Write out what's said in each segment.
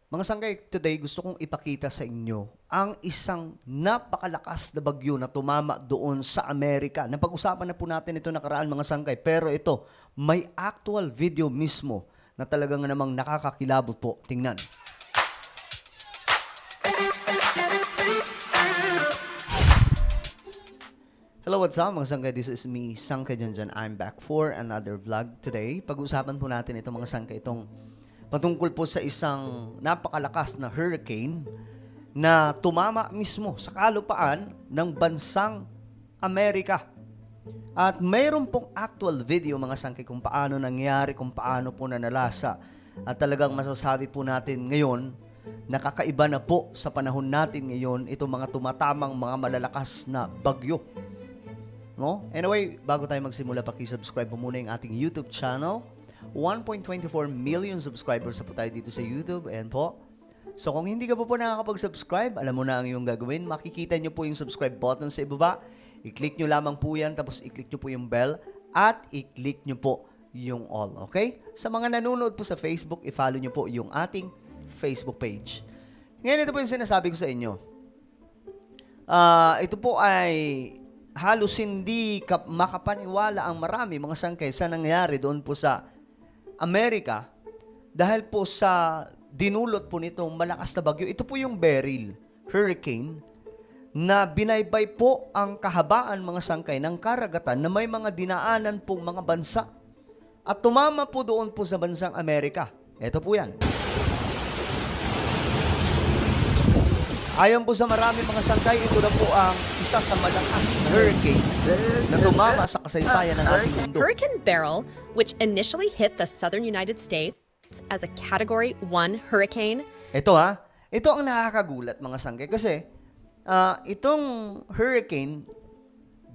Mga sangkay, today gusto kong ipakita sa inyo ang isang napakalakas na bagyo na tumama doon sa Amerika. Napag-usapan na po natin ito nakaraan mga sangkay, pero ito, may actual video mismo na talagang namang nakakakilabot po. Tingnan. Hello, what's up mga sangkay? This is me, Sangkay Janjan. I'm back for another vlog today. Pag-usapan po natin ito mga sangkay, itong patungkol po sa isang napakalakas na hurricane na tumama mismo sa kalupaan ng bansang Amerika. At mayroon pong actual video mga sangkay kung paano nangyari, kung paano po nanalasa. At talagang masasabi po natin ngayon, nakakaiba na po sa panahon natin ngayon itong mga tumatamang mga malalakas na bagyo. No? Anyway, bago tayo magsimula, paki-subscribe po muna yung ating YouTube channel. 1.24 million subscribers na po tayo dito sa YouTube. And po, so kung hindi ka po nakakapag-subscribe, alam mo na ang iyong gagawin. Makikita nyo po yung subscribe button sa ibaba. I-click nyo lamang po yan, tapos i-click nyo po yung bell, at i-click nyo po yung all. Okay? Sa mga nanonood po sa Facebook, i-follow nyo po yung ating Facebook page. Ngayon, ito po yung sinasabi ko sa inyo. Ito po ay halos hindi makapaniwala ang marami mga sangkay sa nangyari doon po sa Amerika dahil po sa dinulot po nitong malakas na bagyo. Ito po yung Beryl hurricane na binaybay po ang kahabaan mga sangkay ng karagatan na may mga dinaanan pong mga bansa at tumama po doon po sa bansang Amerika. Ito po yan. Ayon po sa marami mga sangkay, ito na po ang isa sa malakas na hurricane na tumama sa kasaysayan ng ating mundo. Hurricane Beryl, which initially hit the southern United States as a Category 1 hurricane. Ito ito ang nakakagulat mga sangkay kasi itong hurricane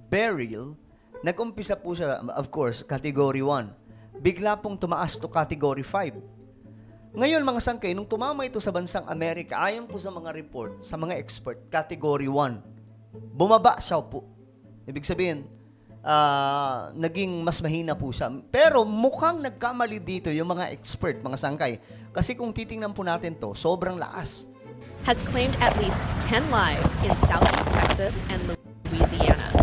Beryl, nag-umpisa po siya, of course, Category 1. Bigla pong tumaas to Category 5. Ngayon mga sangkay, nung tumama ito sa bansang Amerika, ayon po sa mga report, sa mga expert, Category 1, bumaba siya po. Ibig sabihin, naging mas mahina po siya. Pero mukhang nagkamali dito yung mga expert, mga sangkay. Kasi kung titingnan po natin to, sobrang lakas. Has claimed at least 10 lives in southeast Texas and Louisiana.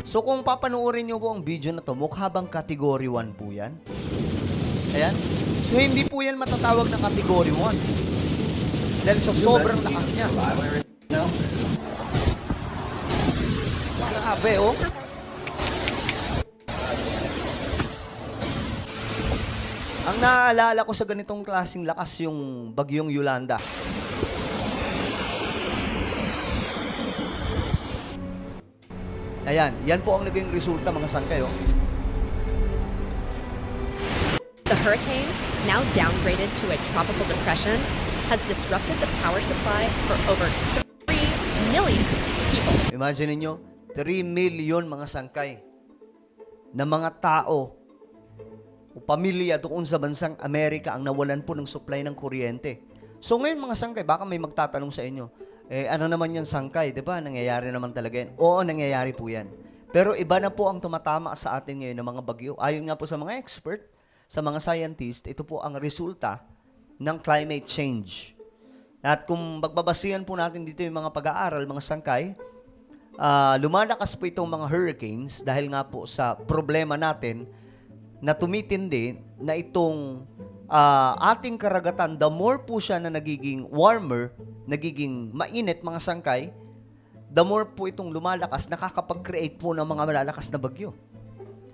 So kung papanoorin nyo po ang video na to, mukha bang Category 1 po yan? Ayan. So, hindi po yan matatawag na Category 1. Dahil sa sobrang lakas niya. Grabe, oh. Ang naaalala ko sa ganitong klaseng lakas yung bagyong Yolanda. Ayan, yan po ang naging resulta mga sangkay, oh. The hurricane, now downgraded to a tropical depression, has disrupted the power supply for over 3 million people. Imagine niyo, 3 million mga sangkay na mga tao o pamilya doon sa bansang Amerika ang nawalan po ng supply ng kuryente. So ngayon mga sangkay, baka may magtatanong sa inyo, ano naman yan sangkay, di ba? Nangyayari naman talaga yan. Oo, nangyayari po yan. Pero iba na po ang tumatama sa atin ngayon ng mga bagyo. Ayon nga po sa mga expert, sa mga scientist, ito po ang resulta ng climate change. At kung magbabasihan po natin dito yung mga pag-aaral, mga sangkay, lumalakas po itong mga hurricanes dahil nga po sa problema natin na tumitindi na itong ating karagatan, the more po siya na nagiging warmer, nagiging mainit mga sangkay, the more po itong lumalakas, nakakapag-create po ng mga malalakas na bagyo.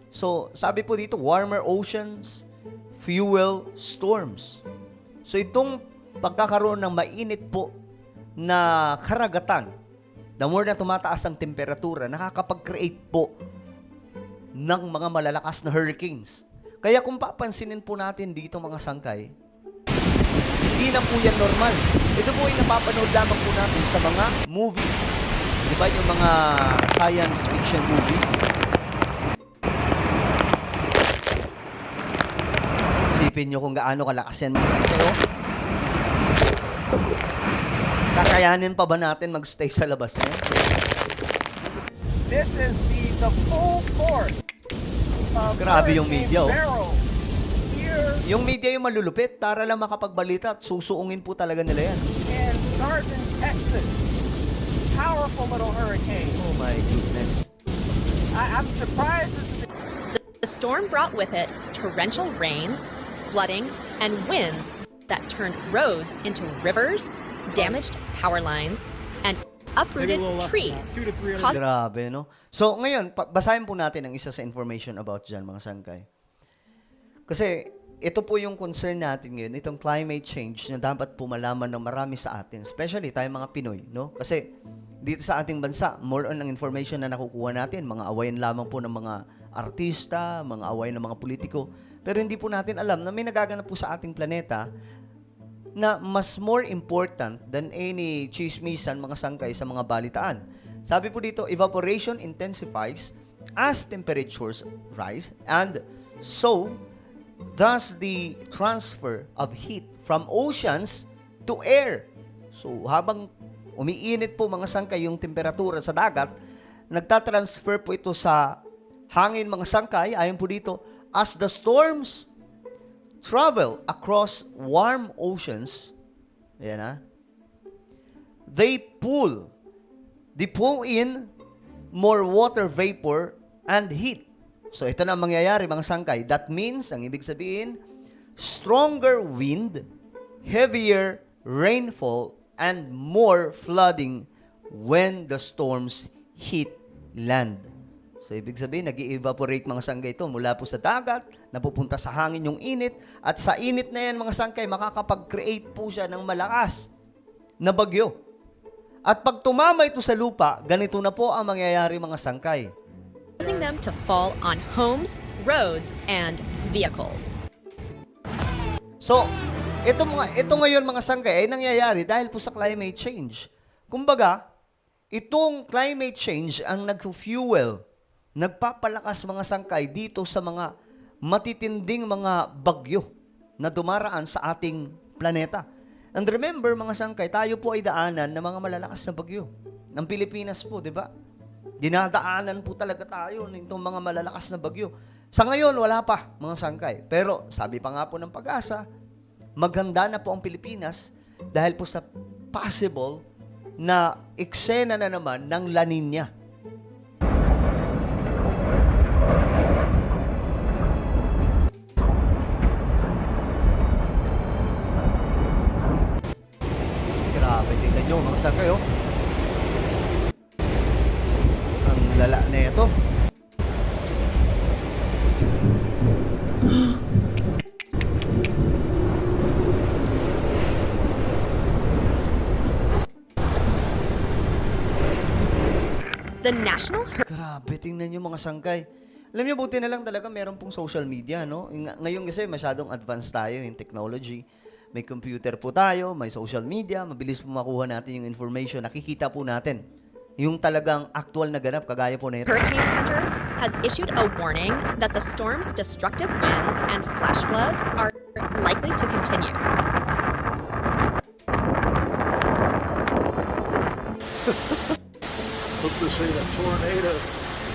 So, sabi po dito, warmer oceans, fuel storms. So, itong pagkakaroon ng mainit po na karagatan, the more na tumataas ang temperatura, nakakapag-create po ng mga malalakas na hurricanes. Kaya kung papansinin po natin dito mga sangkay, hindi na po yan normal. Ito po ay napapanood lamang po natin sa mga movies. Di ba yung mga science fiction movies? Isipin nyo kung gaano kalakas yan mga sangkay, oh. Kakayanin pa ba natin magstay sa labas na yan? This is the full force of Grabe yung Hurricane media, oh. Beryl here Yung media yung malulupit para lang makapagbalita at susuungin po talaga nila yan. And Garvin, Texas. Powerful little hurricane. Oh my goodness. I'm surprised this is The storm brought with it torrential rains, flooding, and winds that turned roads into rivers, damaged power lines, and uprooted trees, causing Grabe, no? So, ngayon, basahin po natin ang isa sa information about dyan, mga sangkay. Kasi, ito po yung concern natin ngayon, itong climate change na dapat po malaman ng marami sa atin, especially tayo mga Pinoy, no? Kasi, dito sa ating bansa, more on ang information na nakukuha natin, mga awayan lamang po ng mga artista, mga awayan ng mga politiko, pero hindi po natin alam na may nagaganap po sa ating planeta na mas more important than any chismisan, mga sangkay sa mga balitaan. Sabi po dito, evaporation intensifies as temperatures rise and so thus the transfer of heat from oceans to air. So habang umiinit po mga sangkay yung temperatura sa dagat, nagtatransfer po ito sa hangin mga sangkay, ayon po dito, as the storms travel across warm oceans, ayan ha, they pull in more water vapor and heat. So ito na ang mangyayari mga sangkay. That means, ang ibig sabihin, stronger wind, heavier rainfall, and more flooding when the storms hit land. So, ibig sabihin, nag-evaporate mga sangkay ito mula po sa dagat, napupunta sa hangin yung init, at sa init na yan mga sangkay, makakapag-create po siya ng malakas na bagyo. At pag tumama ito sa lupa, ganito na po ang mangyayari mga sangkay. them to fall on homes, roads, and vehicles. So, ito ngayon mga sangkay ay nangyayari dahil po sa climate change. Kumbaga, itong climate change ang nag-fuel, nagpapalakas mga sangkay dito sa mga matitinding mga bagyo na dumaraan sa ating planeta. And remember mga sangkay, tayo po ay daanan ng mga malalakas na bagyo. Ng Pilipinas po, di ba? Dinadaanan po talaga tayo nitong mga malalakas na bagyo. Sa ngayon, wala pa mga sangkay. Pero sabi pa nga po ng Pag-asa, maghanda na po ang Pilipinas dahil po sa possible na eksena na naman ng La Nina. Grabe, tingnan nyo mga sangkay, oh. Ang lala na ito. The National Grabe, tingnan nyo mga sangkay. Alam nyo, buti na lang talaga meron pong social media, no? Ngayon kasi masyadong advanced tayo in technology. May computer po tayo, may social media, mabilis po makuha natin yung information. Nakikita po natin yung talagang actual na ganap, kagaya po na ito. Hurricane Center has issued a warning that the storm's destructive winds and flash floods are likely to continue. Hope this ain't a tornado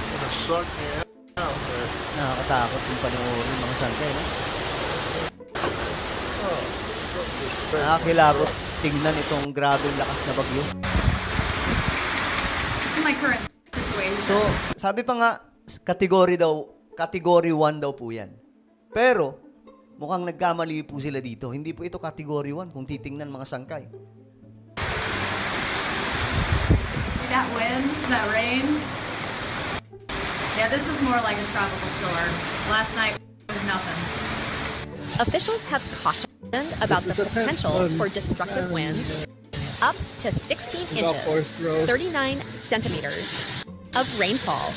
gonna suck me out there. Nakakatakot yung panoorin mga sangkay, no? Nakakilabot tingnan itong grabeng lakas na bagyo. My current situation. So, sabi pa nga, category 1 daw po yan. Pero, mukhang nagkamali po sila dito. Hindi po ito category 1 kung titingnan mga sangkay. See that wind, that rain? Yeah, this is more like a tropical storm. Last night was nothing. Officials have cautioned about the potential for destructive winds up to 16 inches, 39 centimeters of rainfall,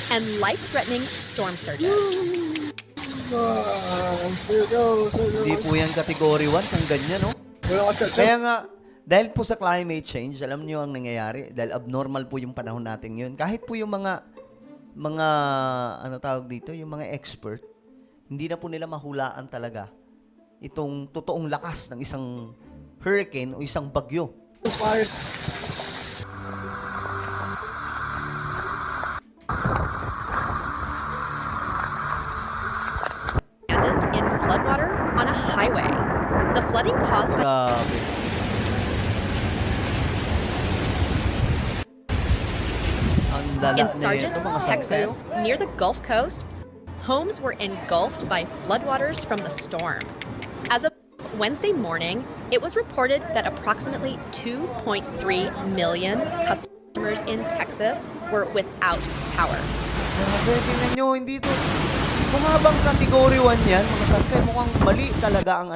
and life-threatening storm surges. Here goes. Hindi po yan category 1 kung ganyan, no? Kaya nga, dahil po sa climate change, alam niyo ang nangyayari, dahil abnormal po yung panahon natin yun. Kahit po yung mga ano tawag dito, yung mga expert, hindi na po nila mahulaan talaga itong totoong lakas ng isang hurricane o isang bagyo. Abandoned in floodwater Grabe. Ang lala In nito, Sargent, mga sangkay, Texas, near the Gulf Coast, homes were engulfed by floodwaters from the storm. As of Wednesday morning, it was reported that approximately 2.3 million customers in Texas were without power. Grabe, tingnan nyo, hindi to. Kung habang category 1 yan, mga sangkay, mukhang mali talaga ang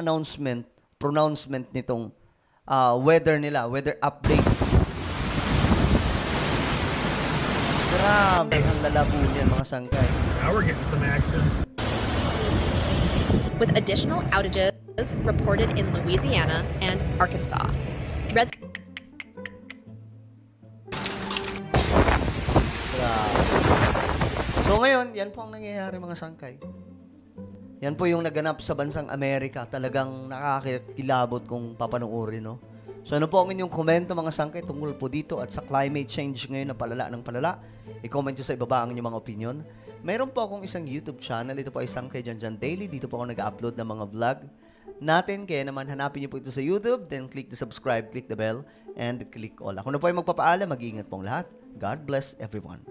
pronouncement nitong weather nila, weather update. Grabe, ang lalabo niyan, mga sangkay. Now we're getting some action. With additional outages reported in Louisiana and Arkansas. Grabe. So ngayon, yan po ang nangyayari, mga sangkay. Yan po yung naganap sa bansang Amerika. Talagang nakakilabot kung papanoorin, no? So ano po ang inyong komento, mga sangkay, tungkol po dito at sa climate change ngayon na palala ng palala? I-comment nyo sa ibaba ang inyong mga opinion. Mayroon po akong isang YouTube channel. Ito po ay Sangkay Janjan Daily. Dito po ako nag-upload ng mga vlog natin. Kaya naman hanapin nyo po ito sa YouTube. Then click the subscribe, click the bell, and click all. Ako na po ay magpapaalam. Mag-iingat pong lahat. God bless everyone.